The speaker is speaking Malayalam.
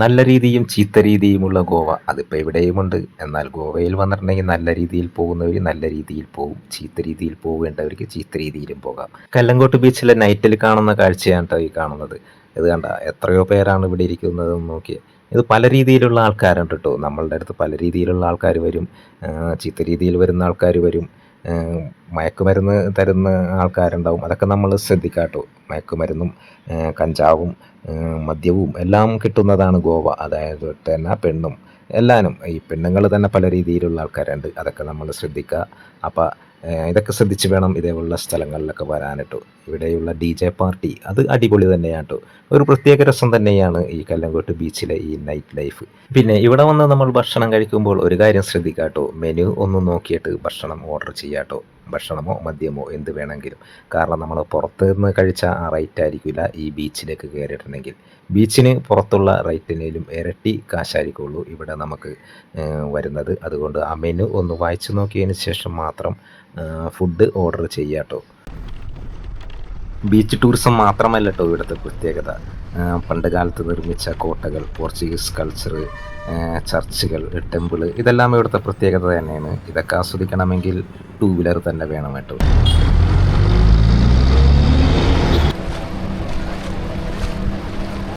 നല്ല രീതിയും ചീത്ത രീതിയുമുള്ള ഗോവ അതിപ്പോൾ എവിടെയുമുണ്ട്. എന്നാൽ ഗോവയിൽ വന്നിട്ടുണ്ടെങ്കിൽ നല്ല രീതിയിൽ പോകുന്നവർ നല്ല രീതിയിൽ പോകും, ചീത്ത രീതിയിൽ പോകേണ്ടവർക്ക് ചീത്ത രീതിയിലും പോകാം. കല്ലങ്കോട്ട് ബീച്ചിലെ നൈറ്റിൽ കാണുന്ന കാഴ്ചയാണ് ട്ടോ ഈ കാണുന്നത്. ഇത് കണ്ട എത്രയോ പേരാണ് ഇവിടെ ഇരിക്കുന്നതെന്ന് നോക്കിയേ. ഇത് പല രീതിയിലുള്ള ആൾക്കാരുണ്ട് കേട്ടോ. നമ്മളുടെ അടുത്ത് പല രീതിയിലുള്ള ആൾക്കാർ വരും, ചീത്ത രീതിയിൽ വരുന്ന ആൾക്കാർ വരും, മയക്കുമരുന്ന് തരുന്ന ആൾക്കാരുണ്ടാവും. അതൊക്കെ നമ്മൾ ശ്രദ്ധിക്കുക കേട്ടോ. മയക്കുമരുന്നും കഞ്ചാവും മദ്യവും എല്ലാം കിട്ടുന്നതാണ് ഗോവ. അതായത് തന്നെ പെണ്ണും എല്ലാനും. ഈ പെണ്ണുങ്ങൾ തന്നെ പല രീതിയിലുള്ള ആൾക്കാരുണ്ട്. അതൊക്കെ നമ്മൾ ശ്രദ്ധിക്കുക. അപ്പോൾ ഇതൊക്കെ ശ്രദ്ധിച്ച് വേണം ഇതേപോലുള്ള സ്ഥലങ്ങളിലൊക്കെ വരാൻ കേട്ടോ. ഇവിടെയുള്ള DJ പാർട്ടി അത് അടിപൊളി തന്നെയാണ് കേട്ടോ. ഒരു പ്രത്യേക രസം തന്നെയാണ് ഈ കല്ലങ്കോട്ട് ബീച്ചിലെ ഈ നൈറ്റ് ലൈഫ്. പിന്നെ ഇവിടെ വന്ന് നമ്മൾ ഭക്ഷണം കഴിക്കുമ്പോൾ ഒരു കാര്യം ശ്രദ്ധിക്കുക കേട്ടോ. മെനു ഒന്ന് നോക്കിയിട്ട് ഭക്ഷണം ഓർഡർ ചെയ്യുക കേട്ടോ. ഭക്ഷണമോ മദ്യമോ എന്ത് വേണമെങ്കിലും. കാരണം നമ്മൾ പുറത്ത് നിന്ന് കഴിച്ച ആ റേറ്റ് ആയിരിക്കില്ല ഈ ബീച്ചിലേക്ക് കയറിയിട്ടുണ്ടെങ്കിൽ. ബീച്ചിന് പുറത്തുള്ള റേറ്റിനേലും ഇരട്ടി കാശായിരിക്കുള്ളൂ ഇവിടെ നമുക്ക് വരുന്നത്. അതുകൊണ്ട് ആ മെനു ഒന്ന് വായിച്ചു നോക്കിയതിന് ശേഷം മാത്രം ഫുഡ് ഓർഡർ ചെയ്യുക കേട്ടോ. ബീച്ച് ടൂറിസം മാത്രമല്ല കേട്ടോ ഇവിടുത്തെ പ്രത്യേകത. പണ്ട് കാലത്ത് നിർമ്മിച്ച കോട്ടകൾ, പോർച്ചുഗീസ് കൾച്ചർ, ചർച്ചുകൾ, ടെമ്പിള് ഇതെല്ലാം ഇവിടുത്തെ പ്രത്യേകത തന്നെയാണ്. ഇതൊക്കെ ആസ്വദിക്കണമെങ്കിൽ 2 വീലർ തന്നെ വേണം കേട്ടോ.